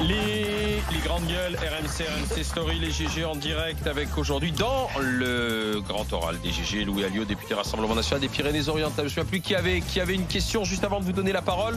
Les grandes gueules, RMC Story, les GG en direct avec aujourd'hui dans le grand oral des GG, Louis Alliot, député Rassemblement National des Pyrénées-Orientales. Je ne sais plus qui avait une question juste avant de vous donner la parole.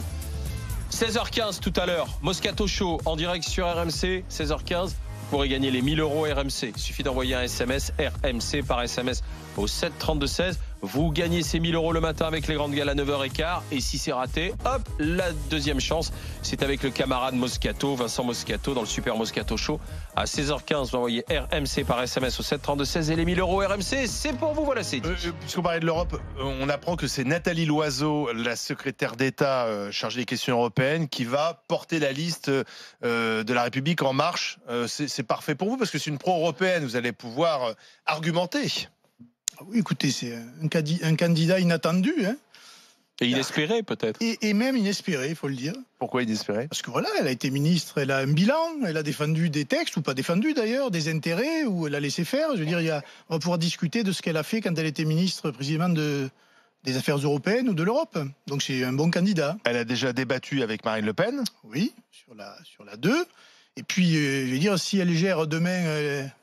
16h15 tout à l'heure, Moscato Show en direct sur RMC, 16h15. Vous pourrez gagner les 1000 € RMC. Il suffit d'envoyer un SMS RMC par SMS au 7 32 16. Vous gagnez ces 1000 € le matin avec les grandes gueules à 9h15. Et si c'est raté, hop, la deuxième chance, c'est avec le camarade Moscato, Vincent Moscato, dans le Super Moscato Show. À 16h15, vous envoyez RMC par SMS au 7 32 16. Et les 1000 € RMC, c'est pour vous, voilà, c'est dit. Puisqu'on parlait de l'Europe, on apprend que c'est Nathalie Loiseau, la secrétaire d'État chargée des questions européennes, qui va porter la liste de la République en marche. C'est parfait pour vous, parce que c'est une pro-européenne, vous allez pouvoir argumenter. Oui, écoutez, c'est un candidat inattendu. Hein. Et inespéré, peut-être. Et même inespéré, il faut le dire. Pourquoi inespéré ? Parce que voilà, elle a été ministre, elle a un bilan, elle a défendu des textes, ou pas défendu d'ailleurs, des intérêts, ou elle a laissé faire. Je veux dire, on va pouvoir discuter de ce qu'elle a fait quand elle était ministre précisément des Affaires européennes ou de l'Europe. Donc c'est un bon candidat. Elle a déjà débattu avec Marine Le Pen ? Oui, sur la 2. Et puis, je veux dire, si elle gère demain,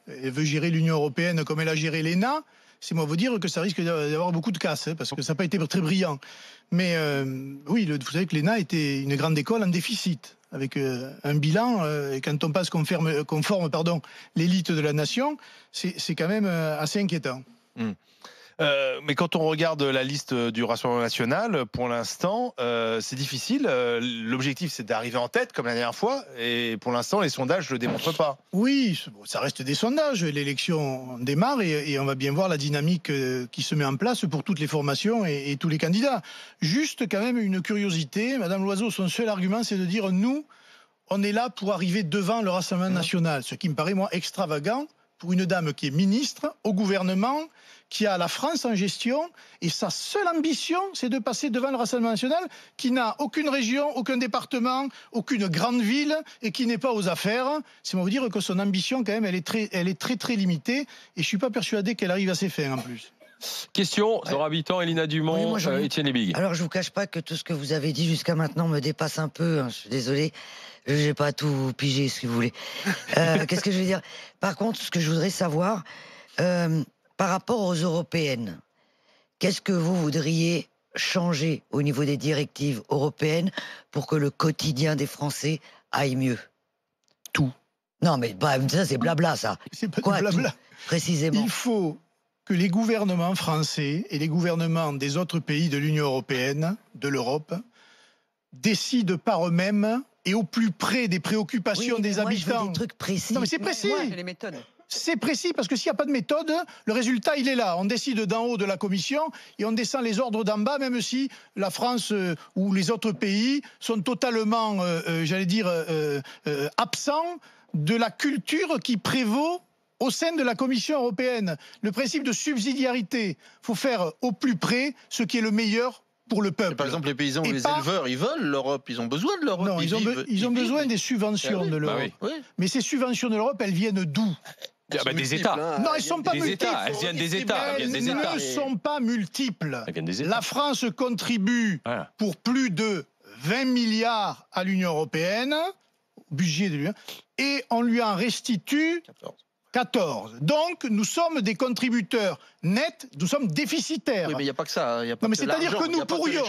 elle veut gérer l'Union européenne comme elle a géré l'ENA, c'est moi vous dire que ça risque d'avoir beaucoup de casse, hein, parce que ça n'a pas été très brillant. Mais oui, vous savez que l'ENA était une grande école en déficit, avec un bilan, et quand on passe conforme l'élite de la nation, c'est quand même assez inquiétant. Mais quand on regarde la liste du Rassemblement National, pour l'instant, c'est difficile. L'objectif, c'est d'arriver en tête, comme la dernière fois. Et pour l'instant, les sondages ne le démontrent pas. Oui, ça reste des sondages. L'élection démarre et on va bien voir la dynamique qui se met en place pour toutes les formations et tous les candidats. Juste quand même une curiosité. Madame Loiseau, son seul argument, c'est de dire « nous, on est là pour arriver devant le Rassemblement National ». Ce qui me paraît, moi, extravagant pour une dame qui est ministre au gouvernement, qui a la France en gestion, et sa seule ambition, c'est de passer devant le Rassemblement National, qui n'a aucune région, aucun département, aucune grande ville, et qui n'est pas aux affaires. C'est moi vous dire que son ambition, quand même, elle est très limitée, et je suis pas persuadé qu'elle arrive à ses fins, en plus. Question, Zora Habitant, Elina Dumont, oui, Étienne Ebig. Alors, je vous cache pas que tout ce que vous avez dit jusqu'à maintenant me dépasse un peu, hein, je suis désolé. J'ai pas tout pigé, ce que vous voulez. Qu'est-ce que je veux dire ? Par contre, ce que je voudrais savoir, par rapport aux européennes, qu'est-ce que vous voudriez changer au niveau des directives européennes pour que le quotidien des Français aille mieux ? Tout. Non, mais ça, c'est blabla, ça. C'est pas Quoi, du blabla. tout, précisément. Il faut que les gouvernements français et les gouvernements des autres pays de l'Union européenne, de l'Europe, décident par eux-mêmes et au plus près des préoccupations des habitants. Je veux des trucs précis. Non, mais c'est précis. Les méthodes. C'est précis parce que s'il n'y a pas de méthode, le résultat, il est là. On décide d'en haut de la Commission et on descend les ordres d'en bas, même si la France ou les autres pays sont totalement, absents de la culture qui prévaut au sein de la Commission européenne. Le principe de subsidiarité, il faut faire au plus près ce qui est le meilleur pour le peuple. Par exemple, les paysans ou les éleveurs, ils veulent l'Europe, ils ont besoin de l'Europe. Non, ils ont besoin des subventions de l'Europe. Oui. Mais ces subventions de l'Europe, elles viennent d'où ? Des États. Non, elles ne sont pas des multiples. États. Elles viennent des États. Elles ne sont pas multiples. Elles viennent des États. La France contribue pour plus de 20 milliards à l'Union européenne, au budget de l'Union, et on lui en restitue 14. Donc, nous sommes des contributeurs nets, nous sommes déficitaires. Oui, mais il n'y a pas que ça. Non, mais c'est-à-dire que nous pourrions,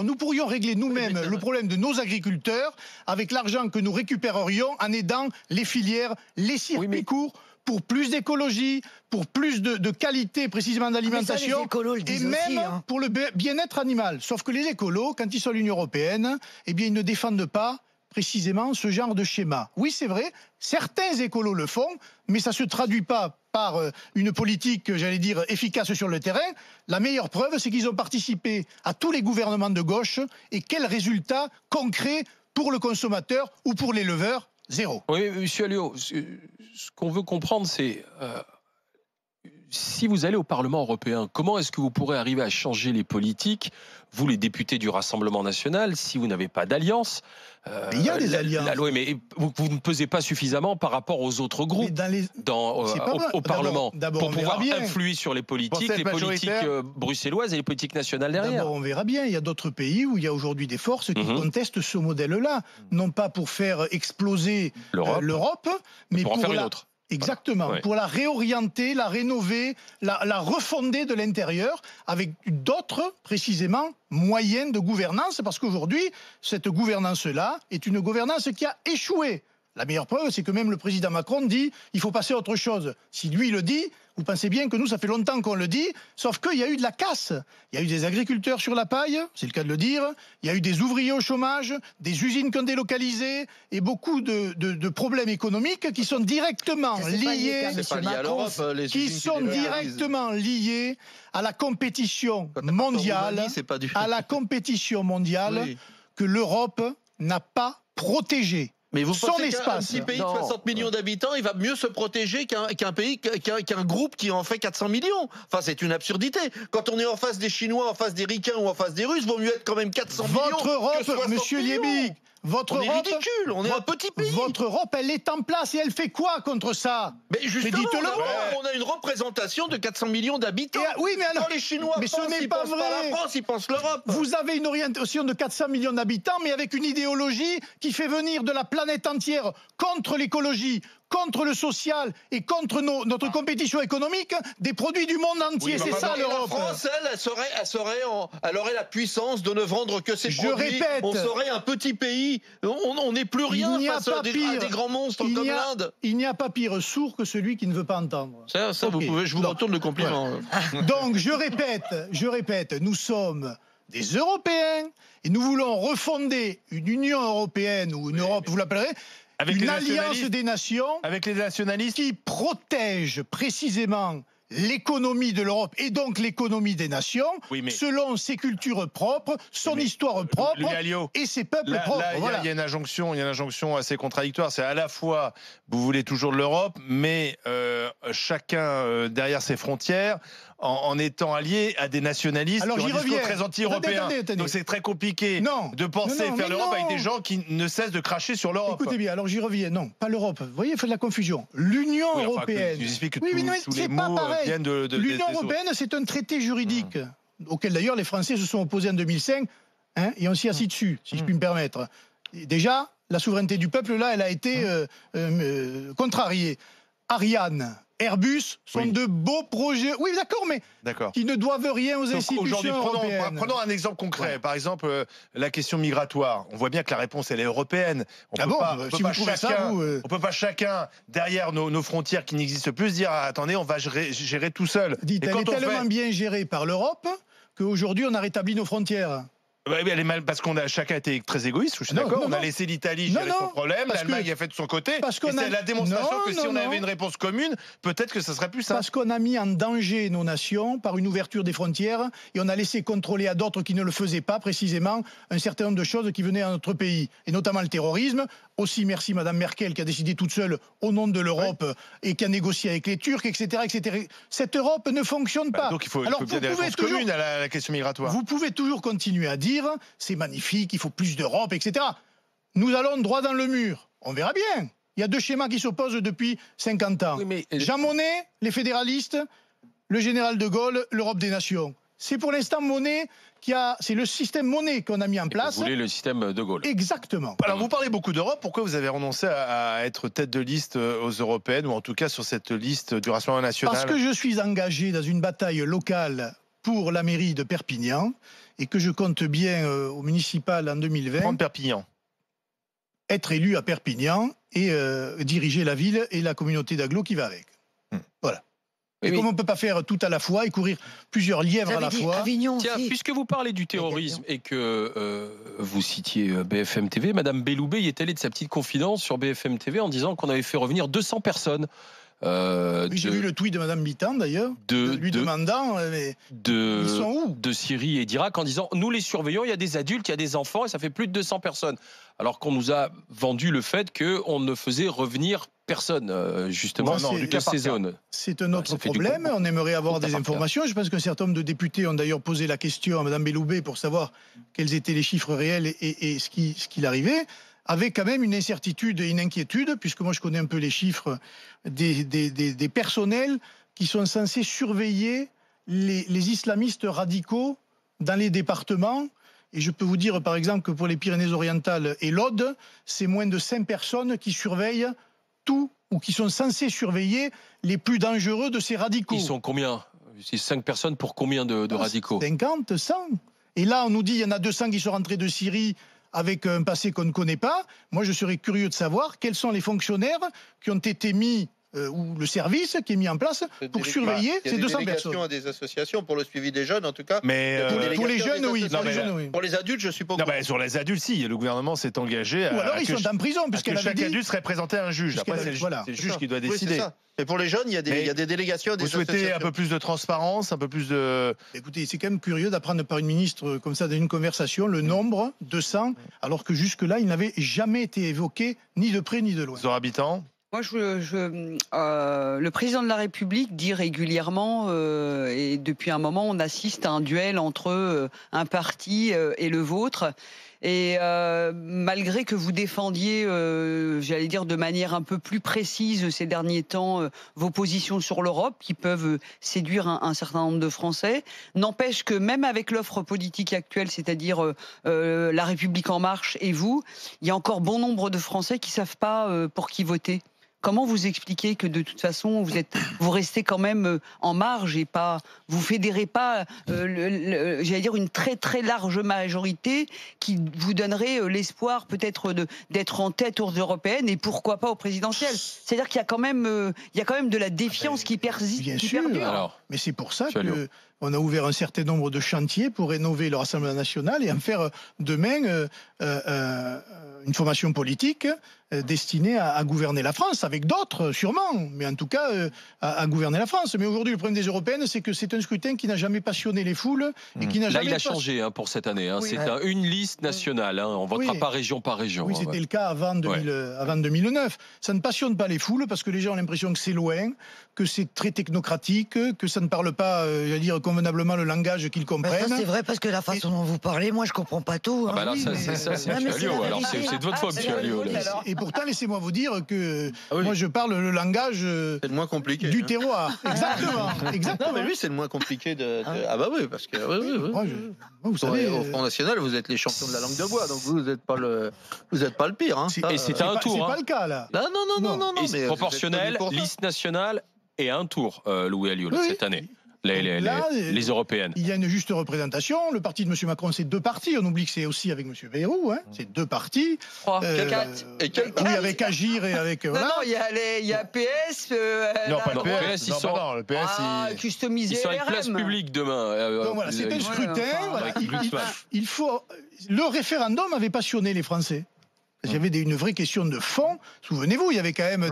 nous pourrions régler nous-mêmes le problème de nos agriculteurs avec l'argent que nous récupérerions en aidant les filières, les circuits courts, pour plus d'écologie, pour plus de qualité précisément d'alimentation, et même pour le bien-être animal. Sauf que les écolos, quand ils sont à l'Union européenne, eh bien, ils ne défendent pas précisément ce genre de schéma. Oui, c'est vrai, certains écolos le font, mais ça ne se traduit pas par une politique, efficace sur le terrain. La meilleure preuve, c'est qu'ils ont participé à tous les gouvernements de gauche, et quel résultat concret pour le consommateur ou pour l'éleveur ? Zéro. Oui, monsieur Alliot, ce qu'on veut comprendre, c'est si vous allez au Parlement européen, comment est-ce que vous pourrez arriver à changer les politiques, vous les députés du Rassemblement national, si vous n'avez pas d'alliance? Il y a des alliances. Mais vous ne pesez pas suffisamment par rapport aux autres groupes au Parlement pour pouvoir influer sur les politiques bruxelloises et les politiques nationales derrière. D'abord, on verra bien. Il y a d'autres pays où il y a aujourd'hui des forces qui contestent ce modèle-là, non pas pour faire exploser l'Europe, mais pour en faire une autre. Exactement, pour la réorienter, la rénover, la refonder de l'intérieur avec d'autres, précisément, moyens de gouvernance, parce qu'aujourd'hui, cette gouvernance-là est une gouvernance qui a échoué. La meilleure preuve, c'est que même le président Macron dit il faut passer à autre chose. Si lui le dit, vous pensez bien que nous, ça fait longtemps qu'on le dit, sauf qu'il y a eu de la casse. Il y a eu des agriculteurs sur la paille, c'est le cas de le dire. Il y a eu des ouvriers au chômage, des usines qui ont délocalisé et beaucoup de problèmes économiques qui sont directement liés à la compétition mondiale, que l'Europe n'a pas protégée. Mais vous son pensez espace. qu'un petit pays de 60 millions d'habitants, il va mieux se protéger qu'un groupe qui en fait 400 millions. Enfin, c'est une absurdité. Quand on est en face des Chinois, en face des Ricains ou en face des Russes, il vaut mieux être quand même 400 millions. Votre Europe, monsieur Liebig, on est ridicule, on est un petit pays. Votre Europe, elle est en place et elle fait quoi contre ça? Mais justement, on a une représentation de 400 millions d'habitants. Oui, mais alors, quand les Chinois pensent, ils pensent pas la France, ils pensent l'Europe. Vous avez une orientation de 400 millions d'habitants, mais avec une idéologie qui fait venir de la planète entière contre l'écologie, contre le social et contre notre compétition économique des produits du monde entier. C'est ça l'Europe. La France, elle aurait la puissance de ne vendre que ses produits. Je répète. On serait un petit pays. On n'est plus rien face à des grands monstres comme l'Inde. Il n'y a pas pire sourd que celui qui ne veut pas entendre. Ça okay. Je vous retourne le compliment. Ouais. Donc, je répète, nous sommes des Européens et nous voulons refonder une Union européenne ou une Europe, vous l'appellerez, avec une alliance des nations avec les nationalistes qui protège précisément l'économie de l'Europe et donc l'économie des nations selon ses cultures propres, son histoire propre et ses peuples propres. Il y a une injonction assez contradictoire. C'est à la fois, vous voulez toujours de l'Europe, mais chacun derrière ses frontières, en étant allié à des nationalistes qui ont un discours très anti-européen. Donc c'est très compliqué de penser faire l'Europe avec des gens qui ne cessent de cracher sur l'Europe. Écoutez bien, alors j'y reviens. Non, pas l'Europe. Vous voyez, il fait de la confusion. L'Union européenne. L'Union européenne, c'est un traité juridique auquel d'ailleurs les Français se sont opposés en 2005 et on s'y assis dessus, si je puis me permettre. Déjà, la souveraineté du peuple, là, elle a été contrariée. Ariane, Airbus sont de beaux projets. Oui, d'accord, mais qui ne doivent rien aux institutions européennes. Prenons un exemple concret. Ouais. Par exemple, la question migratoire. On voit bien que la réponse, elle est européenne. On ne peut pas chacun, derrière nos frontières qui n'existent plus, se dire attendez, on va gérer tout seul. Elle est tellement bien gérée par l'Europe qu'aujourd'hui, on a rétabli nos frontières. Elle est mal parce chacun a été très égoïste, je suis d'accord. On a laissé l'Italie gérer son problème, l'Allemagne a fait de son côté. C'est la démonstration que si on avait une réponse commune, peut-être que ça serait plus simple. Parce qu'on a mis en danger nos nations par une ouverture des frontières et on a laissé contrôler à d'autres qui ne le faisaient pas précisément un certain nombre de choses qui venaient à notre pays, et notamment le terrorisme. Aussi, merci Madame Merkel qui a décidé toute seule au nom de l'Europe et qui a négocié avec les Turcs, etc., etc. Cette Europe ne fonctionne pas. Donc il faut bien des réponses communes à la question migratoire. Vous pouvez toujours continuer à dire c'est magnifique, il faut plus d'Europe, etc. Nous allons droit dans le mur. On verra bien. Il y a deux schémas qui s'opposent depuis 50 ans. Jean Monnet, les fédéralistes, le général de Gaulle, l'Europe des nations. C'est pour l'instant Monnet c'est le système Monnet qu'on a mis en place. Vous voulez le système de Gaulle. Exactement. Alors vous parlez beaucoup d'Europe. Pourquoi vous avez renoncé à être tête de liste aux européennes ou en tout cas sur cette liste du Rassemblement national? Parce que je suis engagé dans une bataille locale pour la mairie de Perpignan et que je compte bien au municipal en 2020. Prendre Perpignan. Être élu à Perpignan et diriger la ville et la communauté d'agglo qui va avec. Voilà. Et comme on ne peut pas faire tout à la fois et courir plusieurs lièvres à la fois. Avignon, tiens, puisque vous parlez du terrorisme et que vous citiez BFM TV, Madame Belloubet y est allée de sa petite confidence sur BFM TV en disant qu'on avait fait revenir 200 personnes J'ai vu le tweet de Madame Mitterrand d'ailleurs, lui demandant ils sont où de Syrie et d'Irak en disant nous les surveillons, il y a des adultes, il y a des enfants et ça fait plus de 200 personnes. Alors qu'on nous a vendu le fait qu'on ne faisait revenir personne, justement, de ces zones. C'est un autre problème. On aimerait avoir des informations. Je pense qu'un certain nombre de députés ont d'ailleurs posé la question à Mme Belloubet pour savoir quels étaient les chiffres réels et ce qu'il arrivait, avec quand même une incertitude et une inquiétude, puisque moi je connais un peu les chiffres des personnels qui sont censés surveiller les islamistes radicaux dans les départements. Et je peux vous dire, par exemple, que pour les Pyrénées-Orientales et l'Aude, c'est moins de 5 personnes qui surveillent tout, ou qui sont censées surveiller les plus dangereux de ces radicaux. Ils sont combien? C'est 5 personnes pour combien de radicaux? 50, 100. Et là, on nous dit qu'il y en a 200 qui sont rentrés de Syrie avec un passé qu'on ne connaît pas. Moi, je serais curieux de savoir quels sont les fonctionnaires qui ont été mis ou le service qui est mis en place pour surveiller ces 200 personnes. Il y a des délégations à des associations pour le suivi des jeunes, en tout cas. Mais pour les jeunes, oui. Pour les adultes, je suis pas au courant. Sur les adultes, si. Le gouvernement s'est engagé ou alors ils sont en prison, puisque chaque adulte serait présenté à un juge. Après, c'est le juge qui doit décider. Et pour les jeunes, il y a des délégations à des associations. Vous souhaitez un peu plus de transparence, un peu plus de... Écoutez, c'est quand même curieux d'apprendre par une ministre comme ça dans une conversation le nombre, 200, alors que jusque-là, il n'avait jamais été évoqué, ni de près ni de loin. Zora Habitant. Moi, le président de la République dit régulièrement, et depuis un moment, on assiste à un duel entre un parti et le vôtre. Et malgré que vous défendiez, j'allais dire de manière un peu plus précise ces derniers temps, vos positions sur l'Europe, qui peuvent séduire un certain nombre de Français, n'empêche que même avec l'offre politique actuelle, c'est-à-dire La République En Marche et vous, il y a encore bon nombre de Français qui ne savent pas pour qui voter. Comment vous expliquez que de toute façon vous restez quand même en marge et pas vous fédérez pas j'allais dire une très très large majorité qui vous donnerait l'espoir peut-être d'être en tête aux européennes et pourquoi pas aux présidentielles. C'est-à-dire qu'il y a quand même de la défiance qui persiste. Bien sûr. Mais c'est pour ça que on a ouvert un certain nombre de chantiers pour rénover le Rassemblement national et en faire demain une formation politique destinée à gouverner la France, avec d'autres sûrement, mais en tout cas à gouverner la France. Mais aujourd'hui, le problème des européennes, c'est que c'est un scrutin qui n'a jamais passionné les foules et qui n'a jamais... Là, il a changé pour cette année. Oui. C'est une liste nationale. On ne votera pas région par région. Oui, c'était le cas avant 2009. Ça ne passionne pas les foules parce que les gens ont l'impression que c'est loin, que c'est très technocratique, que ça ne parle pas, j'allais dire, convenablement le langage qu'ils comprennent. Ça, c'est vrai parce que la façon dont vous parlez, moi, je comprends pas tout. C'est M. Alliot. Alors, c'est de votre faute, M. Alliot. Et pourtant, laissez-moi vous dire que moi, je parle le langage c'est le moins compliqué, du terroir. Exactement. Non, mais lui, c'est le moins compliqué de... Ah bah oui, parce que... Vous savez, au Front National, vous êtes les champions de la langue de bois, donc vous n'êtes pas le pire. Hein. Et c'est un tour. C'est pas le cas, là. Non. Mais proportionnel, liste nationale et un tour, Louis Alliot, cette année. Les européennes. Il y a une juste représentation. Le parti de M. Macron, c'est 2 partis. On oublie que c'est aussi avec M. Bayrou. C'est 2 partis. 3, 4. Oui, avec Agir et avec... Non, il y a PS... non, pas le PS. Le PS, customisé ils sont avec place publique demain. Donc voilà, c'est un scrutin. Il faut... Le référendum avait passionné les Français. Il y avait une vraie question de fond. Souvenez-vous, il y avait quand même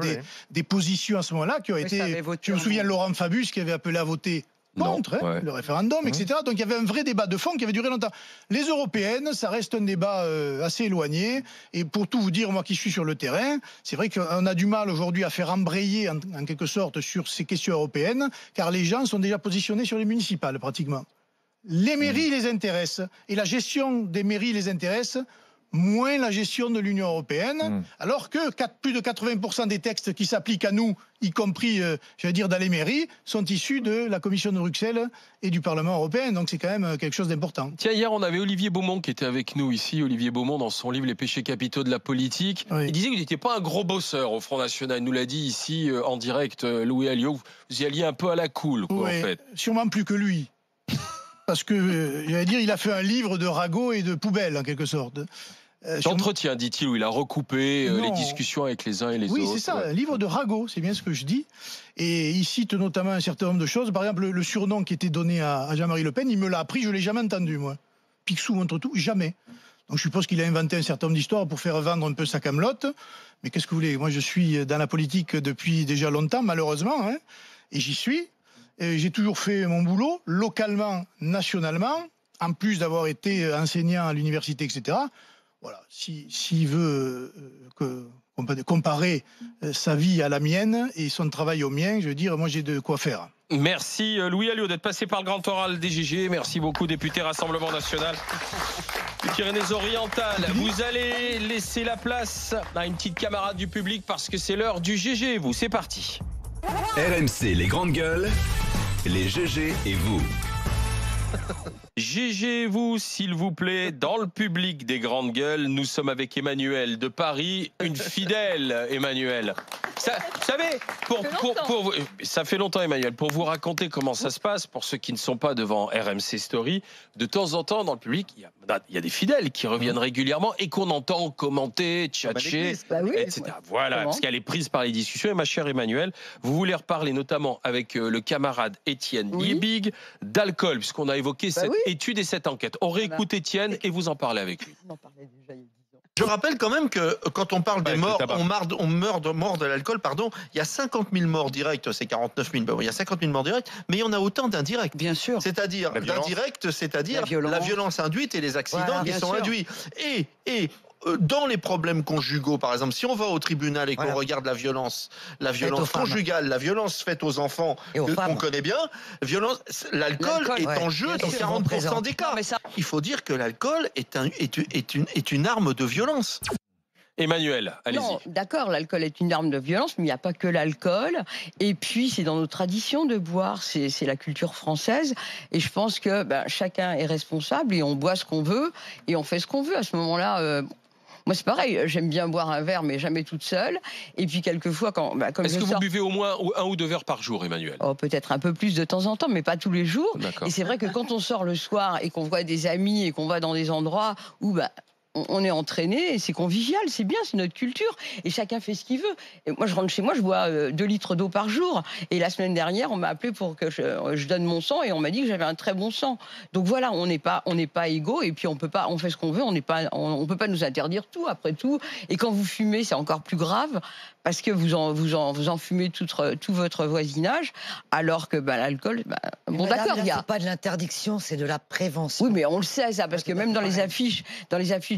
des positions à ce moment-là qui ont été... Je me souviens de Laurent Fabius qui avait appelé à voter contre le référendum, etc. Donc il y avait un vrai débat de fond qui avait duré longtemps. Les européennes, ça reste un débat assez éloigné. Et pour tout vous dire, moi qui suis sur le terrain, c'est vrai qu'on a du mal aujourd'hui à faire embrayer en quelque sorte sur ces questions européennes, car les gens sont déjà positionnés sur les municipales pratiquement. Les mairies les intéressent. Et la gestion des mairies les intéresse, moins la gestion de l'Union européenne, alors que plus de 80% des textes qui s'appliquent à nous, y compris, j'allais dire, dans les mairies, sont issus de la Commission de Bruxelles et du Parlement européen. Donc c'est quand même quelque chose d'important. Tiens, hier, on avait Olivier Beaumont qui était avec nous ici. Olivier Beaumont, dans son livre Les péchés capitaux de la politique. Il disait qu'il n'était pas un gros bosseur au Front National. Il nous l'a dit ici, en direct, Louis Alliot. Vous y alliez un peu à la cool, en fait. Sûrement plus que lui. Parce que, j'allais dire, il a fait un livre de ragots et de poubelles, en quelque sorte. D'entretien, dit-il, où il a recoupé les discussions avec les uns et les autres. Oui, c'est ça, un livre de ragots, c'est bien ce que je dis. Et il cite notamment un certain nombre de choses. Par exemple, le surnom qui était donné à Jean-Marie Le Pen, il me l'a appris, je ne l'ai jamais entendu, moi. Picsou, entre tout, jamais. Donc je suppose qu'il a inventé un certain nombre d'histoires pour faire vendre un peu sa camelote. Mais qu'est-ce que vous voulez? Moi, je suis dans la politique depuis déjà longtemps, malheureusement, hein, et j'y suis. Et j'ai toujours fait mon boulot, localement, nationalement, en plus d'avoir été enseignant à l'université, etc. Voilà. S'il veut comparer sa vie à la mienne et son travail au mien, je veux dire, moi, j'ai de quoi faire. Merci Louis Alliot d'être passé par le grand oral des GG. Merci beaucoup, député Rassemblement National des Pyrénées-Orientales. Vous allez laisser la place à une petite camarade du public parce que c'est l'heure du GG. Vous, c'est parti. RMC, les grandes gueules, les GG et vous. GG, vous, s'il vous plaît, dans le public des grandes gueules, nous sommes avec Emmanuel de Paris, une fidèle Emmanuel. Ça, vous savez, ça fait longtemps, Emmanuel, pour vous raconter comment ça se passe, pour ceux qui ne sont pas devant RMC Story, de temps en temps, dans le public, il y a des fidèles qui reviennent régulièrement et qu'on entend commenter, tchatcher, etc. Voilà, parce qu'elle est prise par les discussions. Et ma chère Emmanuel, vous voulez reparler notamment avec le camarade Étienne Liebig d'alcool, puisqu'on a évoqué cette étude et cette enquête. On réécoute Étienne et vous en parlez avec lui. Je rappelle quand même que quand on parle des morts, on meurt de l'alcool, pardon, il y a 50 000 morts directs, c'est 49 000, il y a 50 000 morts directs, mais il y en a autant d'indirects. Bien sûr. C'est-à-dire, d'indirects, c'est-à-dire la violence induite et les accidents qui sont induits. Et dans les problèmes conjugaux, par exemple, si on va au tribunal et qu'on regarde la violence conjugale, la violence faite aux enfants, qu'on connaît bien, l'alcool est en jeu dans 40% des cas. Il faut dire que l'alcool est une arme de violence. Emmanuel, allez-y. Non, d'accord, l'alcool est une arme de violence, mais il n'y a pas que l'alcool. Et puis, c'est dans nos traditions de boire, c'est la culture française. Et je pense que chacun est responsable et on boit ce qu'on veut et on fait ce qu'on veut. À ce moment-là, moi, c'est pareil, j'aime bien boire un verre, mais jamais toute seule. Et puis, quelquefois, comme est-ce que vous buvez au moins 1 ou 2 verres par jour, Emmanuel? Peut-être un peu plus de temps en temps, mais pas tous les jours. Et c'est vrai que quand on sort le soir et qu'on voit des amis et qu'on va dans des endroits où on est entraîné, et c'est convivial, c'est bien, c'est notre culture, et chacun fait ce qu'il veut. Et moi, je rentre chez moi, je bois 2 litres d'eau par jour, et la semaine dernière, on m'a appelé pour que je donne mon sang, et on m'a dit que j'avais un très bon sang. Donc voilà, on n'est pas égaux, et puis on fait ce qu'on veut, on peut pas nous interdire tout, après tout. Et quand vous fumez, c'est encore plus grave, parce que vous en fumez tout votre voisinage, alors que l'alcool, bon d'accord, il y a pas de l'interdiction, c'est de la prévention. Oui, mais on le sait ça, parce que même dans les affiches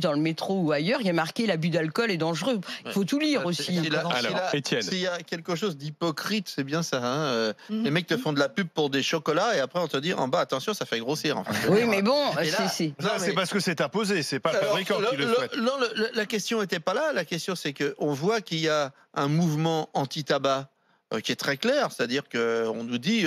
dans le métro ou ailleurs, il y a marqué l'abus d'alcool est dangereux. Il faut tout lire aussi. Étienne. S'il y a quelque chose d'hypocrite, c'est bien ça. Hein. Les mecs te font de la pub pour des chocolats et après on te dit en bas attention, ça fait grossir. Enfin, oui, mais bon, c'est parce que c'est imposé, c'est pas le fabricant qui le souhaite. Non, la question n'était pas là. La question, c'est qu'on voit qu'il y a un mouvement anti-tabac qui est très clair, c'est-à-dire qu'on nous dit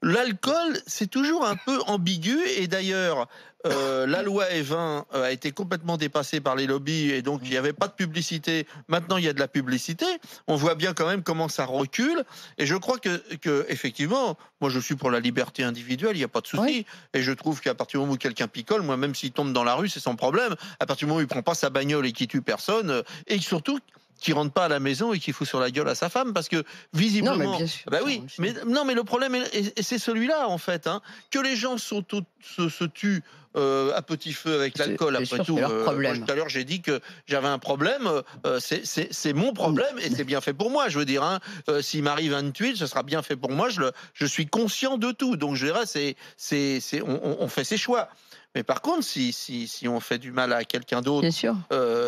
l'alcool, c'est toujours un peu ambigu, et d'ailleurs la loi E20 a été complètement dépassée par les lobbies, et donc il n'y avait pas de publicité. Maintenant, il y a de la publicité. On voit bien quand même comment ça recule, et je crois que effectivement, moi je suis pour la liberté individuelle, il n'y a pas de souci, et je trouve qu'à partir du moment où quelqu'un picole, moi même s'il tombe dans la rue, c'est son problème. À partir du moment où il prend pas sa bagnole et qu'il tue personne, et surtout qui rentre pas à la maison et qui fout sur la gueule à sa femme, parce que visiblement, non, mais bien sûr, mais le problème c'est celui-là en fait, hein, que les gens se tuent à petit feu avec l'alcool. Après tout, tout à l'heure j'ai dit que j'avais un problème, c'est mon problème et c'est bien fait pour moi. Je veux dire, hein, s'il m'arrive un tuile, ce sera bien fait pour moi. Je suis conscient de tout, donc je dirais on fait ses choix. Mais par contre, si on fait du mal à quelqu'un d'autre,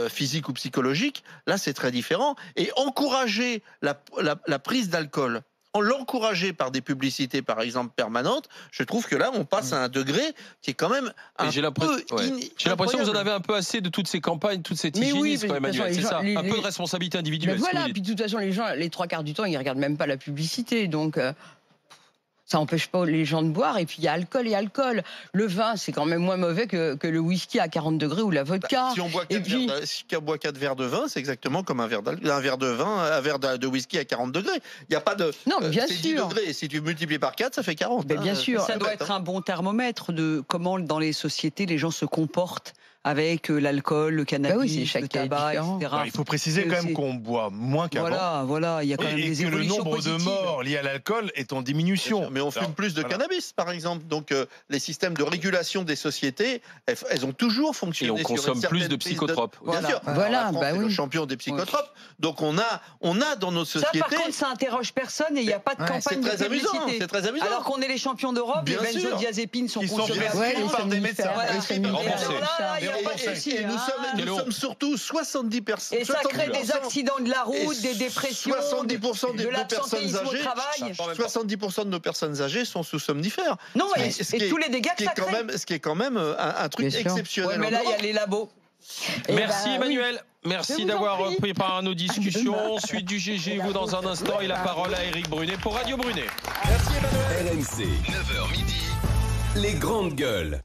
physique ou psychologique, là c'est très différent. Et encourager la prise d'alcool, en l'encourager par des publicités, par exemple, permanentes, je trouve que là, on passe à un degré qui est quand même j'ai l'impression que vous en avez un peu assez de toutes ces campagnes, toute cette hygiénisme, Emmanuel, c'est ça, un peu de responsabilité individuelle. Mais voilà, puis de toute façon, les gens, les 3/4 du temps, ils regardent même pas la publicité, donc... Ça n'empêche pas les gens de boire. Et puis, il y a alcool et alcool. Le vin, c'est quand même moins mauvais que le whisky à 40 degrés ou la vodka. Si on boit 4 verres de vin, c'est exactement comme un verre de vin, un verre de whisky à 40 degrés. Il n'y a pas de... Non, bien c'est sûr. 10 degrés. Et si tu multiplies par 4, ça fait 40. Mais bien sûr. Ça doit être un bon thermomètre de comment, dans les sociétés, les gens se comportent avec l'alcool, le cannabis, le tabac, etc. Il faut préciser quand même qu'on boit moins qu'avant. Voilà, il y a quand même des évolutions le nombre positives. de morts liés à l'alcool est en diminution. Mais on fume plus de cannabis, par exemple. Donc les systèmes de régulation des sociétés, elles ont toujours fonctionné. Et on consomme plus de psychotropes. Bien sûr. Voilà, la France est le champion des psychotropes. Donc on a dans nos sociétés. Ça, par contre, ça interroge personne et il n'y a pas de campagne de publicité. C'est très amusant. Alors qu'on est les champions d'Europe, les benzodiazépines sont consommés par des médecins. Et nous sommes surtout 70%. Et ça crée des accidents de la route, des dépressions, 70% de l'absentéisme au travail. 70% de nos personnes âgées sont sous somnifères. Non, et tous les dégâts que ça crée. Ce qui est quand même un truc exceptionnel. Mais là, il y a les labos. Merci Emmanuel. Merci d'avoir repris par nos discussions. Suite du GG, vous dans un instant. Et la parole à Éric Brunet pour Radio Brunet. Merci Emmanuel. RMC, 9h midi, les grandes gueules.